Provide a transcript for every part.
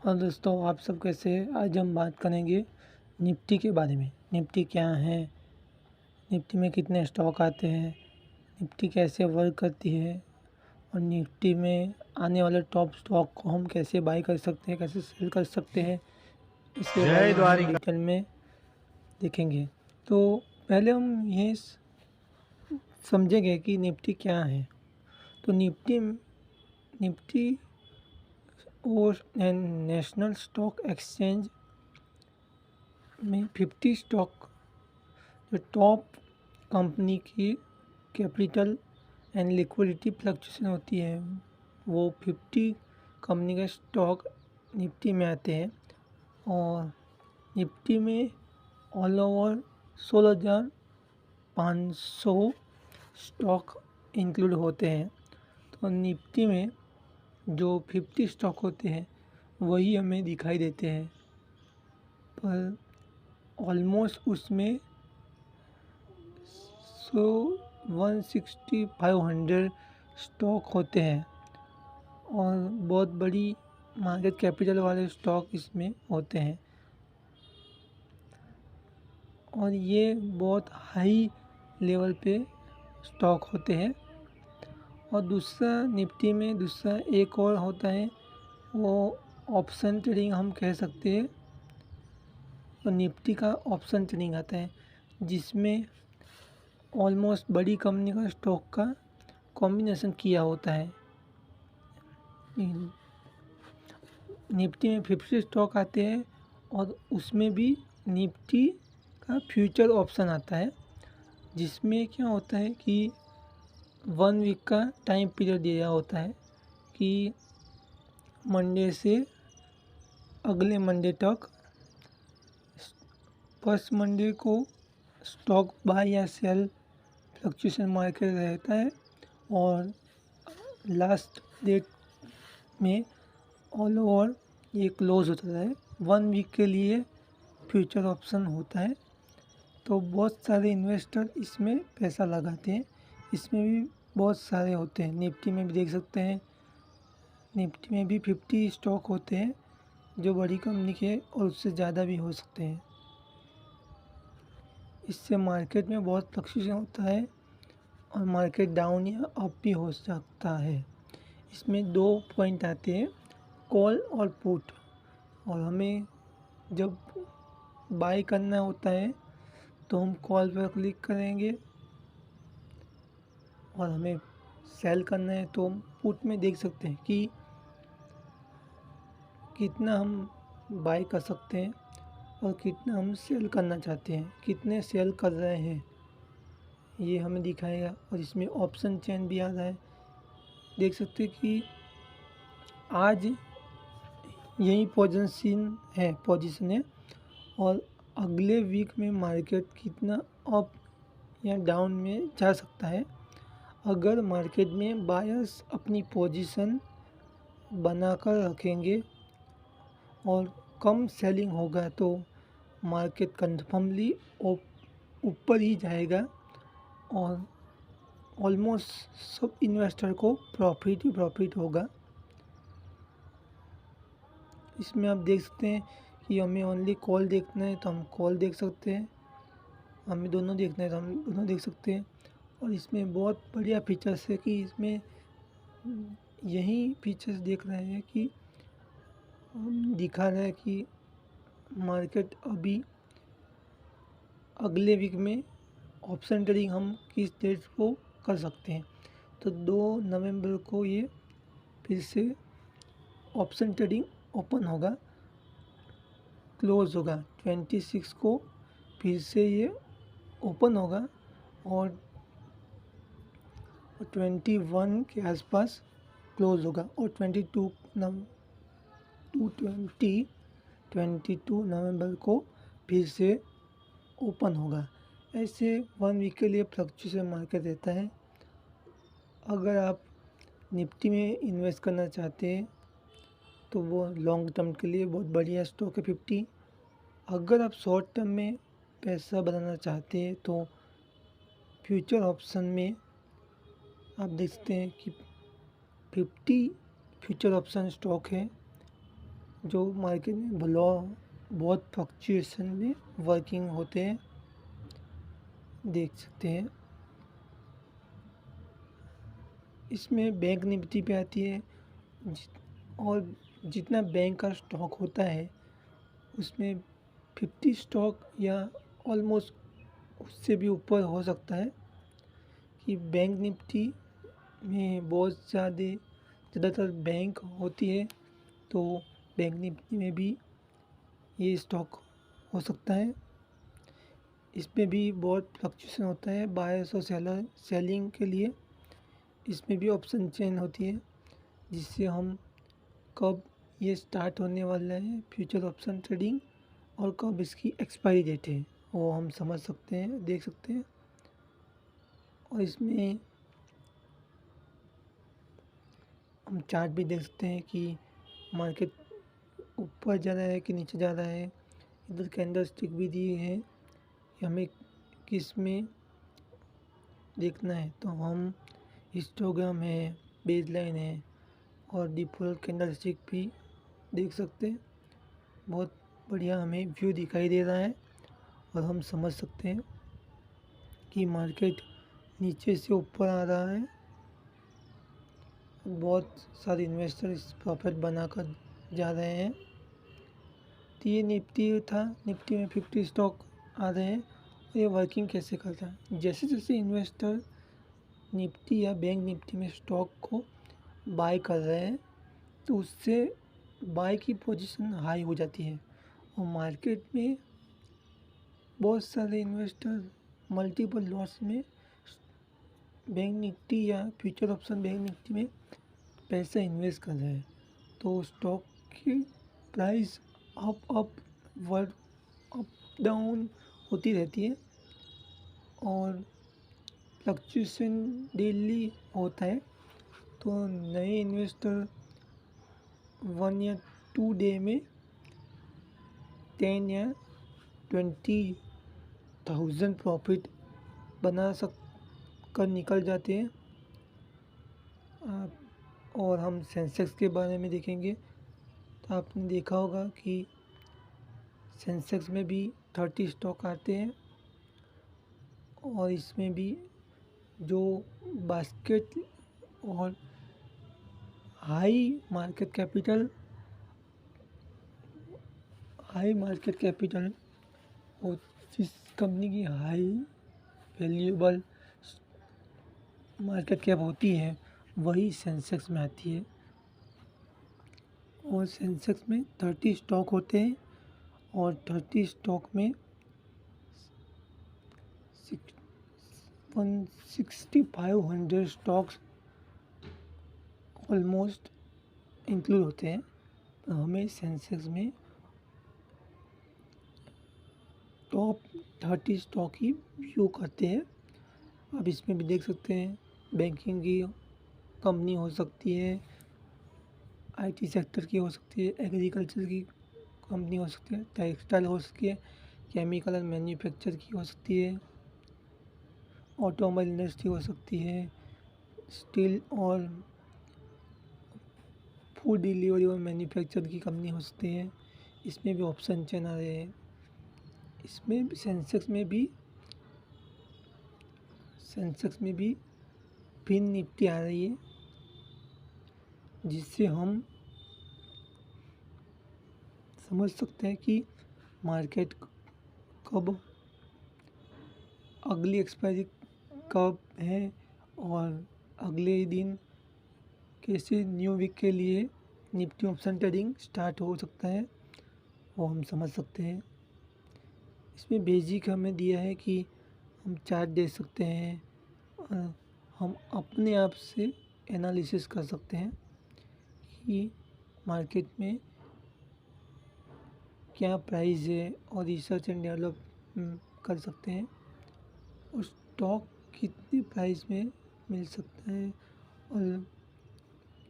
और दोस्तों आप सब कैसे हैं। आज हम बात करेंगे निफ्टी के बारे में। निफ्टी क्या है, निफ्टी में कितने स्टॉक आते हैं, निफ्टी कैसे वर्क करती है और निफ्टी में आने वाले टॉप स्टॉक को हम कैसे बाई कर सकते हैं, कैसे सेल कर सकते हैं, इसके बारे जय में हम द्वारिका। डिटेल में देखेंगे। तो पहले हम ये समझेंगे कि निफ्टी क्या है। तो निफ्टी निफ्टी और नेशनल स्टॉक एक्सचेंज में 50 स्टॉक जो टॉप कंपनी की कैपिटल एंड लिक्विडिटी फ्लक्चुएशन होती है, वो 50 कंपनी के स्टॉक निफ्टी में आते हैं। और निफ्टी में ऑल ओवर 16,500 स्टॉक इंक्लूड होते हैं। तो निफ्टी में जो 50 स्टॉक होते हैं वही हमें दिखाई देते हैं, पर ऑलमोस्ट उसमें 16500 स्टॉक होते हैं और बहुत बड़ी मार्केट कैपिटल वाले स्टॉक इसमें होते हैं और ये बहुत हाई लेवल पे स्टॉक होते हैं। और दूसरा निफ्टी में दूसरा एक और होता है, वो ऑप्शन ट्रेडिंग हम कह सकते हैं। तो निफ्टी का ऑप्शन ट्रेडिंग आता है जिसमें ऑलमोस्ट बड़ी कंपनी का स्टॉक का कॉम्बिनेशन किया होता है। निफ्टी में 50 स्टॉक आते हैं और उसमें भी निफ्टी का फ्यूचर ऑप्शन आता है, जिसमें क्या होता है कि 1 वीक का टाइम पीरियड दिया होता है कि मंडे से अगले मंडे तक, फर्स्ट मंडे को स्टॉक बाय या सेल फ्लक्चुएशन मार्केट रहता है और लास्ट डेट में ऑल ओवर ये क्लोज होता है। 1 वीक के लिए फ्यूचर ऑप्शन होता है। तो बहुत सारे इन्वेस्टर इसमें पैसा लगाते हैं। इसमें भी बहुत सारे होते हैं, निफ्टी में भी देख सकते हैं। निफ्टी में भी 50 स्टॉक होते हैं जो बड़ी कंपनी के, और उससे ज़्यादा भी हो सकते हैं। इससे मार्केट में बहुत फ्लक्चुएशन होता है और मार्केट डाउन या अप भी हो सकता है। इसमें 2 पॉइंट आते हैं, कॉल और पुट। और हमें जब बाई करना होता है तो हम कॉल पर क्लिक करेंगे और हमें सेल करना है तो हम पुट में देख सकते हैं कि कितना हम बाई कर सकते हैं और कितना हम सेल करना चाहते हैं, कितने सेल कर रहे हैं ये हमें दिखाएगा। और इसमें ऑप्शन चेन भी आ रहा है, देख सकते हैं कि आज यही पोजीशन है और अगले वीक में मार्केट कितना अप या डाउन में जा सकता है। अगर मार्केट में बायर्स अपनी पोजीशन बनाकर रखेंगे और कम सेलिंग होगा तो मार्केट कंफर्मली ऊपर ही जाएगा और ऑलमोस्ट सब इन्वेस्टर को प्रॉफिट ही प्रॉफिट होगा। इसमें आप देख सकते हैं कि हमें ओनली कॉल देखना है तो हम कॉल देख सकते हैं, हमें दोनों देखना है तो हम दोनों देख सकते हैं। और इसमें बहुत बढ़िया फीचर्स है कि इसमें यही फीचर्स देख रहे हैं कि दिखा रहा है कि मार्केट अभी अगले वीक में ऑप्शन ट्रेडिंग हम किस डेट को कर सकते हैं। तो 2 नवंबर को ये फिर से ऑप्शन ट्रेडिंग ओपन होगा, क्लोज होगा। 26 को फिर से ये ओपन होगा और 21 के आसपास क्लोज होगा और 22 नवंबर को फिर से ओपन होगा। ऐसे 1 वीक के लिए फ्लक्चुएशन मार्केट रहता है। अगर आप निफ्टी में इन्वेस्ट करना चाहते हैं तो वो लॉन्ग टर्म के लिए बहुत बढ़िया स्टॉक है 50। अगर आप शॉर्ट टर्म में पैसा बनाना चाहते हैं तो फ्यूचर ऑप्शन में आप देखते हैं कि 50 फ्यूचर ऑप्शन स्टॉक है जो मार्केट में बहुत फ्लक्चुएशन में वर्किंग होते हैं, देख सकते हैं। इसमें बैंक निफ्टी पे आती है और जितना बैंक का स्टॉक होता है उसमें 50 स्टॉक या ऑलमोस्ट उससे भी ऊपर हो सकता है कि बैंक निफ्टी में बहुत ज़्यादातर बैंक होती है, तो बैंक निफ्टी में भी ये स्टॉक हो सकता है। इसमें भी बहुत फ्लक्चुएशन होता है बायर्स और सेलिंग के लिए। इसमें भी ऑप्शन चेन होती है जिससे हम कब ये स्टार्ट होने वाला है फ्यूचर ऑप्शन ट्रेडिंग और कब इसकी एक्सपायरी डेट है वो हम समझ सकते हैं, देख सकते हैं। और इसमें हम चार्ट भी देख सकते हैं कि मार्केट ऊपर जा रहा है कि नीचे जा रहा है। इधर कैंडल स्टिक भी दी है कि हमें किस में देखना है, तो हम हिस्टोग्राम है, बेसलाइन है और डिफ़ॉल्ट कैंडल स्टिक भी देख सकते हैं। बहुत बढ़िया हमें व्यू दिखाई दे रहा है और हम समझ सकते हैं कि मार्केट नीचे से ऊपर आ रहा है। बहुत सारे इन्वेस्टर इस प्रॉफिट बनाकर जा रहे हैं। तो ये निफ्टी था, निफ्टी में 50 स्टॉक आ रहे हैं। ये वर्किंग कैसे करता है, जैसे जैसे इन्वेस्टर निफ्टी या बैंक निफ्टी में स्टॉक को बाय कर रहे हैं तो उससे बाय की पोजीशन हाई हो जाती है और मार्केट में बहुत सारे इन्वेस्टर मल्टीपल लॉट्स में बैंक निफ्टी या फ्यूचर ऑप्शन बैंक निफ्टी में पैसा इन्वेस्ट कर रहे हैं, तो स्टॉक की price up word up down होती रहती है और फ्लक्चुएशन डेली होता है। तो नए इन्वेस्टर 1 या 2 डे में 10 या 20,000 प्रॉफिट बना कर निकल जाते हैं। और हम सेंसेक्स के बारे में देखेंगे तो आपने देखा होगा कि सेंसेक्स में भी 30 स्टॉक आते हैं और इसमें भी जो बास्केट और हाई मार्केट कैपिटल और जिस कंपनी की हाई वैल्यूएबल मार्केट कैप होती है वही सेंसेक्स में आती है। और सेंसेक्स में 30 स्टॉक होते हैं और 30 स्टॉक में 6500 स्टॉक्स ऑलमोस्ट इंक्लूड होते हैं। तो हमें सेंसेक्स में टॉप 30 स्टॉक ही व्यू करते हैं। आप इसमें भी देख सकते हैं बैंकिंग की कंपनी हो सकती है, आईटी सेक्टर की हो सकती है, एग्रीकल्चर की कंपनी हो सकती है, टेक्सटाइल हो सकती है, केमिकल एंड मैन्युफैक्चर की हो सकती है, ऑटोमोबाइल इंडस्ट्री हो सकती है, स्टील और फूड डिलीवरी और मैन्युफैक्चर की कंपनी हो सकती है। इसमें भी ऑप्शन चेन आ रहे हैं। इसमें भी सेंसेक्स में भी फिन निफ्टी आ रही है जिससे हम समझ सकते हैं कि मार्केट कब अगली एक्सपायरी कब है और अगले दिन कैसे न्यू वीक के लिए निफ्टी ऑप्शन ट्रेडिंग स्टार्ट हो सकता है वो हम समझ सकते हैं। इसमें बेसिक हमें दिया है कि हम चार्ट देख सकते हैं और हम अपने आप से एनालिसिस कर सकते हैं कि मार्केट में क्या प्राइस है और रिसर्च एंड डेवलप कर सकते हैं और स्टॉक कितने प्राइस में मिल सकता है और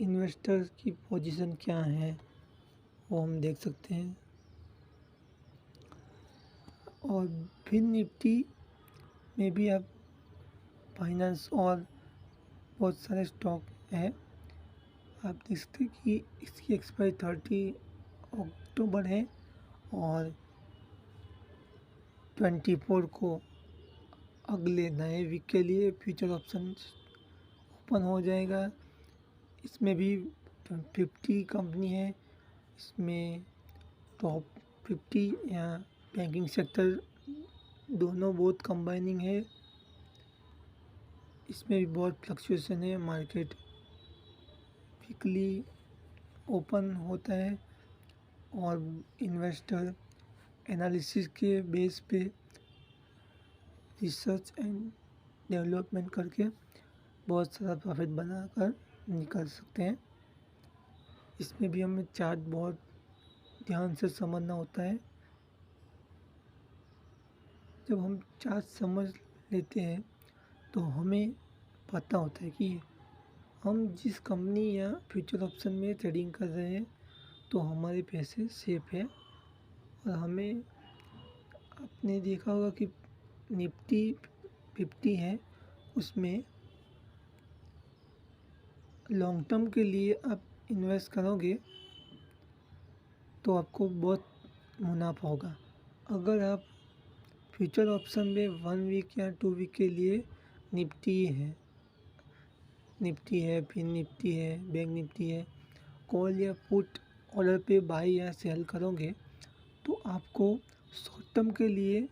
इन्वेस्टर्स की पोजीशन क्या है वो हम देख सकते हैं। और फिन निफ्टी में भी आप फाइनेंस और बहुत सारे स्टॉक हैं। आप देख सकते हैं कि इसकी एक्सपायरी अक्टूबर है और 24 को अगले नए वीक के लिए फ्यूचर ऑप्शन ओपन हो जाएगा। इसमें भी 50 कंपनी है। इसमें टॉप 50 या बैंकिंग सेक्टर दोनों बहुत कंबाइनिंग है। इसमें भी बहुत फ्लक्चुएशन है। मार्केट वीकली ओपन होता है और इन्वेस्टर एनालिसिस के बेस पे रिसर्च एंड डेवलपमेंट करके बहुत सारा प्रॉफिट बनाकर निकल सकते हैं। इसमें भी हमें चार्ट बहुत ध्यान से समझना होता है। जब हम चार्ट समझ लेते हैं तो हमें पता होता है कि हम जिस कंपनी या फ्यूचर ऑप्शन में ट्रेडिंग कर रहे हैं तो हमारे पैसे सेफ है। और हमें आपने देखा होगा कि निफ्टी 50 है, उसमें लॉन्ग टर्म के लिए आप इन्वेस्ट करोगे तो आपको बहुत मुनाफा होगा। अगर आप फ्यूचर ऑप्शन में 1 वीक या 2 वीक के लिए निफ्टी है, फिर निफ्टी है, बैंक निफ्टी है, कॉल या पुट ऑर्डर पे बाई या सेल करोगे तो आपको शॉर्ट टर्म के लिए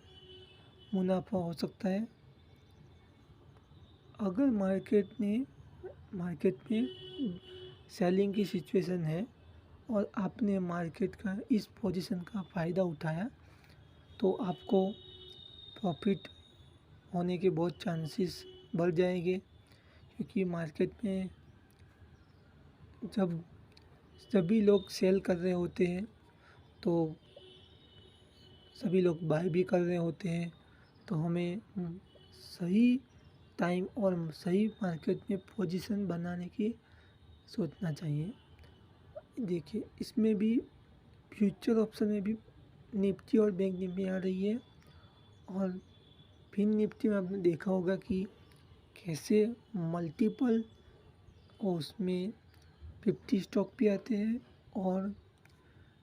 मुनाफा हो सकता है। अगर मार्केट में सेलिंग की सिचुएशन है और आपने मार्केट का इस पोजीशन का फ़ायदा उठाया तो आपको प्रॉफिट होने के बहुत चांसेस बढ़ जाएंगे। क्योंकि मार्केट में जब सभी लोग सेल कर रहे होते हैं तो सभी लोग बाय भी कर रहे होते हैं, तो हमें सही टाइम और सही मार्केट में पोजीशन बनाने की सोचना चाहिए। देखिए इसमें भी फ्यूचर ऑप्शन में भी निफ्टी और बैंक निफ्टी आ रही है। और फिर निफ्टी में आपने देखा होगा कि कैसे मल्टीपल और उसमें 50 स्टॉक भी आते हैं और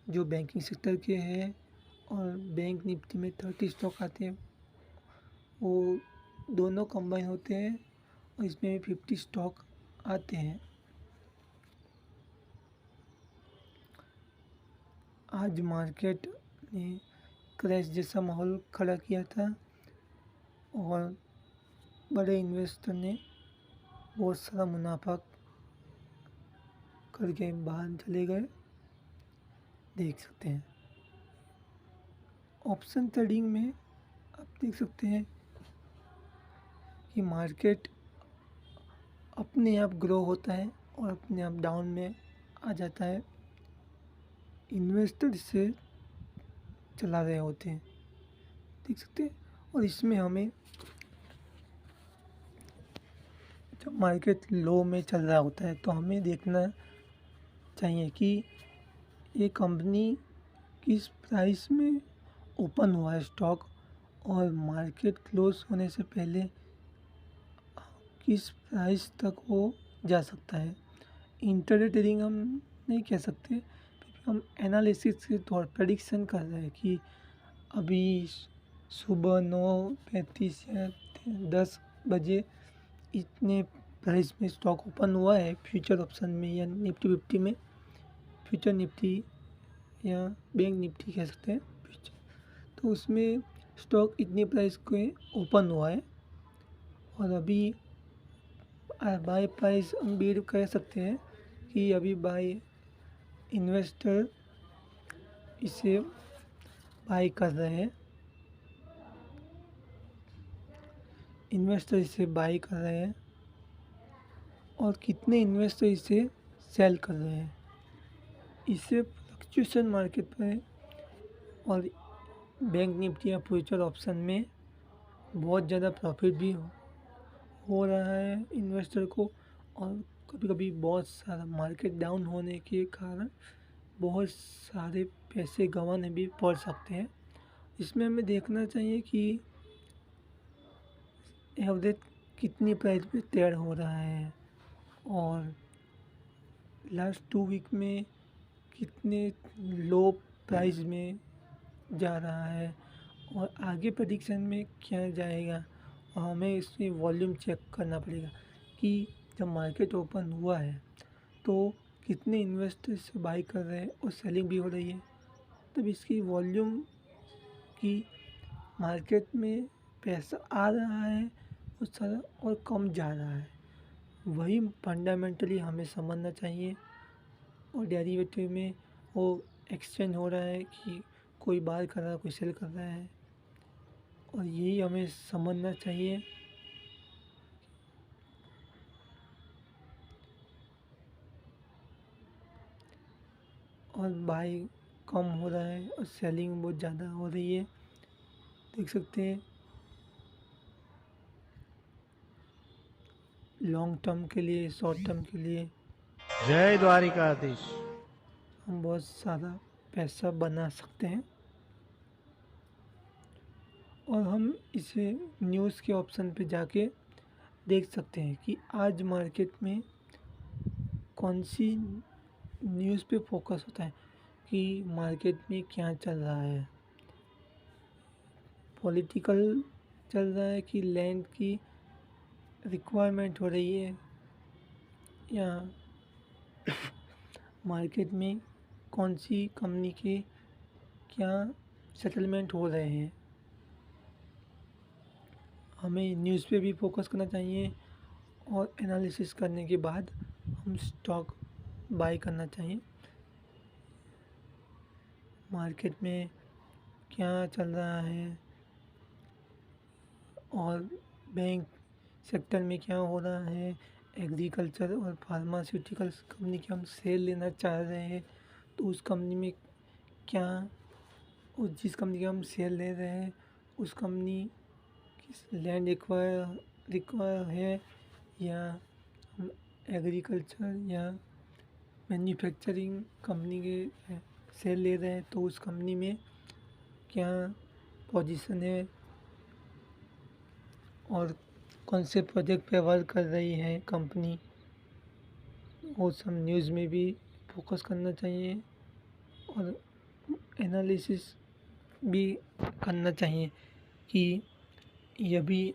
जो बैंकिंग सेक्टर के हैं और बैंक निफ्टी में 30 स्टॉक आते हैं, वो दोनों कंबाइन होते हैं और इसमें 50 स्टॉक आते हैं। आज मार्केट ने क्रैश जैसा माहौल खड़ा किया था और बड़े इन्वेस्टर ने बहुत सारा मुनाफा करके बाहर चले गए, देख सकते हैं। ऑप्शन ट्रेडिंग में आप देख सकते हैं कि मार्केट अपने आप ग्रो होता है और अपने आप डाउन में आ जाता है। इन्वेस्टर इसे चला रहे होते हैं, देख सकते हैं। और इसमें हमें जब मार्केट लो में चल रहा होता है तो हमें देखना चाहिए कि ये कंपनी किस प्राइस में ओपन हुआ है स्टॉक और मार्केट क्लोज होने से पहले किस प्राइस तक वो जा सकता है। इंट्राडे ट्रेडिंग हम नहीं कह सकते, क्योंकि हम एनालिसिस के तौर प्रेडिक्शन कर रहे हैं कि अभी सुबह 9:35 या 10 बजे इतने प्राइस में स्टॉक ओपन हुआ है फ्यूचर ऑप्शन में या निफ्टी 50 में, फ्यूचर निफ्टी या बैंक निफ्टी कह सकते हैं फ्यूचर। तो उसमें स्टॉक इतने प्राइस के ओपन हुआ है और अभी बाय प्राइस हम भी कह सकते हैं कि अभी बाय इन्वेस्टर इसे बाय कर रहे हैं, और कितने इन्वेस्टर इसे सेल कर रहे हैं। इससे फ्लक्चुएशन मार्केट पर और बैंक निफ्टी या फ्यूचर ऑप्शन में बहुत ज़्यादा प्रॉफिट भी हो रहा है इन्वेस्टर को। और कभी कभी बहुत सारा मार्केट डाउन होने के कारण बहुत सारे पैसे गंवाने भी पड़ सकते हैं। इसमें हमें देखना चाहिए कि एवरेज कितनी प्राइस पे ट्रेड हो रहा है और लास्ट 2 वीक में कितने लो प्राइस में जा रहा है और आगे प्रेडिक्शन में क्या जाएगा, और हमें इसकी वॉल्यूम चेक करना पड़ेगा कि जब मार्केट ओपन हुआ है तो कितने इन्वेस्टर्स बाई कर रहे हैं और सेलिंग भी हो रही है। तब इसकी वॉल्यूम की मार्केट में पैसा आ रहा है और सारा और कम जा रहा है, वही फंडामेंटली हमें समझना चाहिए। और डेरिवेटिव में वो एक्सचेंज हो रहा है कि कोई बाय कर रहा है, कोई सेल कर रहा है, और यही हमें समझना चाहिए। और बाई कम हो रहा है और सेलिंग बहुत ज़्यादा हो रही है, देख सकते हैं। लॉन्ग टर्म के लिए, शॉर्ट टर्म के लिए जय द्वारिकाधीश। हम बहुत सारा पैसा बना सकते हैं। और हम इसे न्यूज़ के ऑप्शन पे जाके देख सकते हैं कि आज मार्केट में कौन सी न्यूज़ पे फोकस होता है कि मार्केट में क्या चल रहा है। पॉलिटिकल चल रहा है कि लैंड की रिक्वायरमेंट हो रही है, या मार्केट में कौन सी कंपनी के क्या सेटलमेंट हो रहे हैं। हमें न्यूज़ पे भी फोकस करना चाहिए और एनालिसिस करने के बाद हम स्टॉक बाय करना चाहिए। मार्केट में क्या चल रहा है और बैंक सेक्टर में क्या हो रहा है, एग्रीकल्चर और फार्मास्यूटिकल्स कंपनी की हम शेयर लेना चाह रहे हैं तो उस कंपनी में क्या, उस जिस कंपनी के हम शेयर ले रहे हैं उस कंपनी की लैंड रिक्वायर है, या हम एग्रीकल्चर या मैन्युफैक्चरिंग कंपनी के शेयर ले रहे हैं तो उस कंपनी में क्या पोजीशन है और कौन से प्रोजेक्ट पे वर्क कर रही है कंपनी, वो सब न्यूज़ में भी फोकस करना चाहिए। और एनालिसिस भी करना चाहिए कि ये भी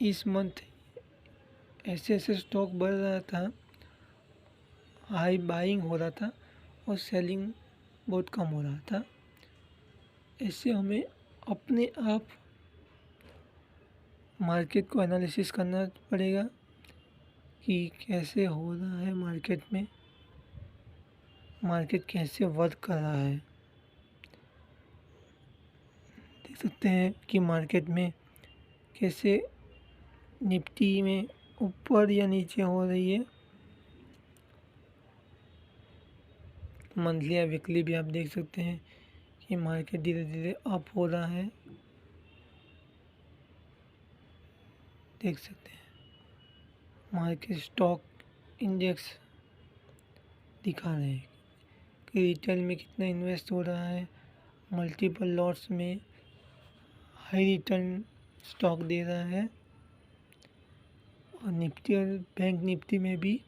इस मंथ ऐसे ऐसे स्टॉक बढ़ रहा था, हाई बाइंग हो रहा था और सेलिंग बहुत कम हो रहा था। ऐसे हमें अपने आप मार्केट को एनालिसिस करना पड़ेगा कि कैसे हो रहा है मार्केट में, मार्केट कैसे वर्क कर रहा है। देख सकते हैं कि मार्केट में कैसे निफ्टी में ऊपर या नीचे हो रही है। मंथली या वीकली भी आप देख सकते हैं कि मार्केट धीरे धीरे अप हो रहा है, देख सकते हैं। मार्केट स्टॉक इंडेक्स दिखा रहे हैं कि रिटेल में कितना इन्वेस्ट हो रहा है, मल्टीपल लॉट्स में हाई रिटर्न स्टॉक दे रहा है। और निफ्टी और बैंक निफ्टी में भी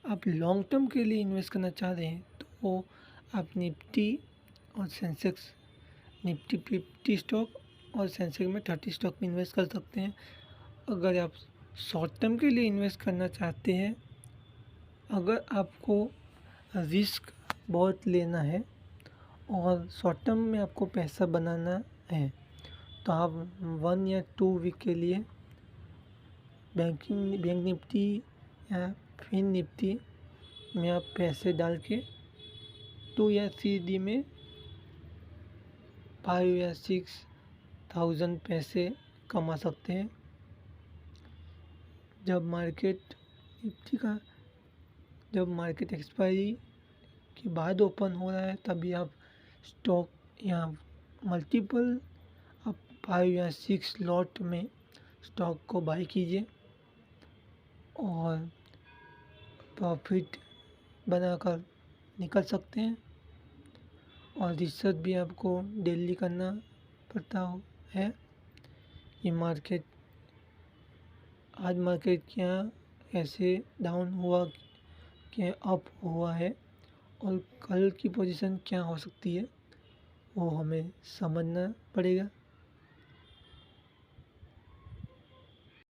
आप लॉन्ग टर्म के लिए इन्वेस्ट करना चाह रहे हैं तो आप निफ्टी और सेंसेक्स, निफ्टी 50 स्टॉक और सेंसेक्स में 30 स्टॉक में इन्वेस्ट कर सकते हैं। अगर आप शॉर्ट टर्म के लिए इन्वेस्ट करना चाहते हैं, अगर आपको रिस्क बहुत लेना है और शॉर्ट टर्म में आपको पैसा बनाना है तो आप 1 या 2 वीक के लिए बैंक निफ्टी या फिन निफ्टी में आप पैसे डाल के 2 या 3 डी में 5 या 6,000 पैसे कमा सकते हैं। जब मार्केट निफ्टी का जब मार्केट एक्सपायरी के बाद ओपन हो रहा है तभी आप स्टॉक या मल्टीपल आप 5 या 6 लॉट में स्टॉक को बाई कीजिए और प्रॉफिट बनाकर निकल सकते हैं। और रिसर्च भी आपको डेली करना पड़ता है कि मार्केट आज मार्केट क्या ऐसे डाउन हुआ, क्या अप हुआ है, और कल की पोजीशन क्या हो सकती है वो हमें समझना पड़ेगा।